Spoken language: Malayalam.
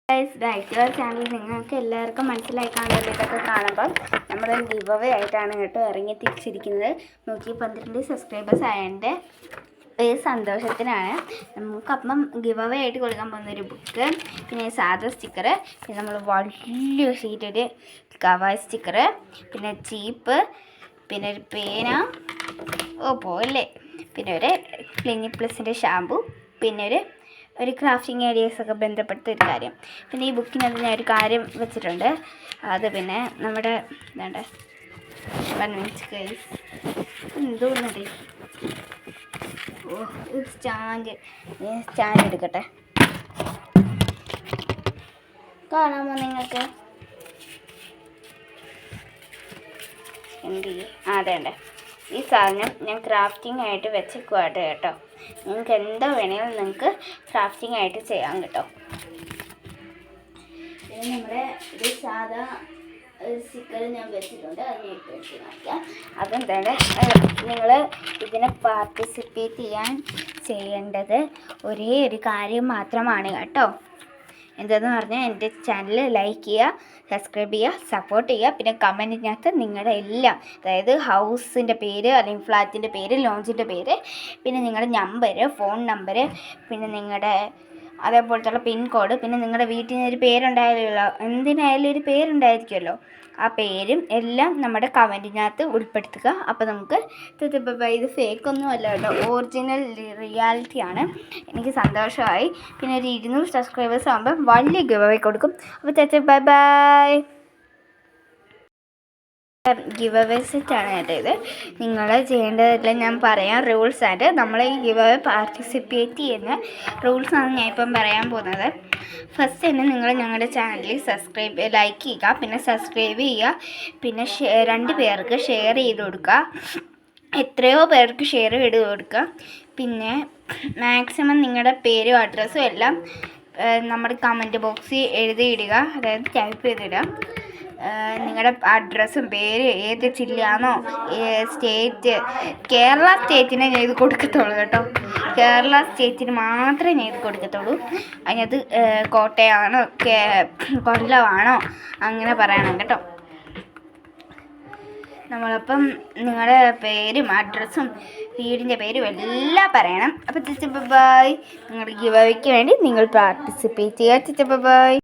Back to our channel. നിങ്ങൾക്ക് എല്ലാവർക്കും മനസ്സിലായി കാണുമല്ലോ, ഇതൊക്കെ കാണുമ്പം നമ്മൾ ഗിവ് അവേ ആയിട്ടാണ് കേട്ടോ ഇറങ്ങി തിരിച്ചിരിക്കുന്നത്. 112 സബ്സ്ക്രൈബേഴ്സ് ആയതിൻ്റെ ഒരു സന്തോഷത്തിനാണ്. നമുക്കപ്പം ഗിവ് അവേ ആയിട്ട് കൊടുക്കാൻ പോകുന്നൊരു ബുക്ക്, പിന്നെ സാധാ സ്റ്റിക്കർ, പിന്നെ നമ്മൾ വലിയ ഷീറ്റൊരു കവർ സ്റ്റിക്കർ, പിന്നെ ചീപ്പ്, പിന്നെ ഒരു പേന, പോലെ, പിന്നെ ഒരു ക്ലിനിക് പ്ലസിൻ്റെ ഷാമ്പു, പിന്നെ ഒരു ക്രാഫ്റ്റിംഗ് ഐഡിയാസൊക്കെ ബന്ധപ്പെട്ട ഒരു കാര്യം. പിന്നെ ഈ ബുക്കിനകത്ത് ഞാൻ ഒരു കാര്യം വെച്ചിട്ടുണ്ട്. അത് പിന്നെ നമ്മുടെ എന്താണ്ട് 1 മിനിറ്റ് ഗൈസ്, എന്തോന്നേ, സ്റ്റാൻഡ് എടുക്കട്ടെ, കാണാമോ നിങ്ങൾക്ക്? അതേണ്ടേ, ഈ സാധനം ഞാൻ ക്രാഫ്റ്റിംഗ് ആയിട്ട് വെച്ചേക്കുവാട്ടെ കേട്ടോ. നിങ്ങൾക്ക് എന്തോ വേണമെങ്കിലും നിങ്ങൾക്ക് ക്രാഫ്റ്റിംഗ് ആയിട്ട് ചെയ്യാം കേട്ടോ. പിന്നെ നമ്മുടെ ഒരു സാധാ സ്റ്റിക്കർ ഞാൻ വെച്ചിട്ടുണ്ട്, അതിനെ ഇട്ട് വെച്ച് കാണിക്കാം. അതെന്താണ്, നിങ്ങൾ ഇതിനെ പാർട്ടിസിപ്പേറ്റ് ചെയ്യേണ്ടത് ഒരേ ഒരു കാര്യം മാത്രമാണ് കേട്ടോ. എന്തെന്ന് പറഞ്ഞാൽ എൻ്റെ ചാനൽ ലൈക്ക് ചെയ്യുക, സബ്സ്ക്രൈബ് ചെയ്യുക, സപ്പോർട്ട് ചെയ്യുക. പിന്നെ കമൻറ്റിനകത്ത് നിങ്ങളുടെ എല്ലാം, അതായത് ഹൗസിൻ്റെ പേര്, അല്ലെങ്കിൽ ഫ്ലാറ്റിൻ്റെ പേര്, ലോഞ്ചിൻ്റെ പേര്, പിന്നെ നിങ്ങളുടെ നമ്പർ, ഫോൺ നമ്പർ, പിന്നെ നിങ്ങളുടെ അതേപോലത്തുള്ള പിൻകോഡ്, പിന്നെ നിങ്ങളുടെ വീട്ടിൽ നിന്ന് ഒരു പേരുണ്ടായാലോ, എന്തിനായാലും ഒരു പേരുണ്ടായിരിക്കുമല്ലോ, ആ പേരും എല്ലാം നമ്മുടെ കമൻറ്റിനകത്ത് ഉൾപ്പെടുത്തുക. അപ്പോൾ നമുക്ക് ഇത് ഫേക്കൊന്നും അല്ല കേട്ടോ, ഒറിജിനൽ റിയാലിറ്റിയാണ്. എനിക്ക് സന്തോഷമായി. പിന്നെ ഒരു 200 സബ്സ്ക്രൈബേഴ്സ് ആകുമ്പോൾ വലിയ ഗിവ് അവേ കൊടുക്കും. അപ്പോൾ ബൈ ബൈ. ഗിവ് അവേ സെറ്റാണ് കേട്ടോ ഇത്. നിങ്ങൾ ചെയ്യേണ്ടതെല്ലാം ഞാൻ പറയാം, റൂൾസ് ആയിട്ട്. നമ്മൾ ഈ ഗിവ് അവേ പാർട്ടിസിപ്പേറ്റ് ചെയ്യുന്ന റൂൾസാണ് ഞാൻ ഇപ്പം പറയാൻ പോകുന്നത്. ഫസ്റ്റ് തന്നെ നിങ്ങൾ ഞങ്ങളുടെ ചാനലിൽ ലൈക്ക് ചെയ്യുക, പിന്നെ സബ്സ്ക്രൈബ് ചെയ്യുക, പിന്നെ 2 പേർക്ക് ഷെയർ ചെയ്ത് കൊടുക്കുക, എത്രയോ പേർക്ക് ഷെയർ ചെയ്ത് കൊടുക്കുക. പിന്നെ മാക്സിമം നിങ്ങളുടെ പേരും അഡ്രസ്സും എല്ലാം നമ്മുടെ കമൻറ്റ് ബോക്സിൽ എഴുതിയിടുക, അതായത് ടൈപ്പ് ചെയ്തിടുക. നിങ്ങളുടെ അഡ്രസ്സും പേര്, ഏത് ജില്ലയാണോ, സ്റ്റേറ്റ്, കേരള സ്റ്റേറ്റിനെ ഞാൻ ഇത് കൊടുക്കത്തുള്ളൂ കേട്ടോ. കേരള സ്റ്റേറ്റിന് മാത്രമേ ഞാൻ ഇത് കൊടുക്കത്തുള്ളൂ. അതിനകത്ത് കോട്ടയമാണോ കൊല്ലമാണോ അങ്ങനെ പറയണം കേട്ടോ. നമ്മളപ്പം നിങ്ങളുടെ പേരും അഡ്രസ്സും വീടിൻ്റെ പേരും എല്ലാം പറയണം. അപ്പോൾ ബൈ. നിങ്ങളുടെ ഗിവ് അവേക്ക് വേണ്ടി നിങ്ങൾ പാർട്ടിസിപ്പേറ്റ് ചെയ്യുക. ബൈ.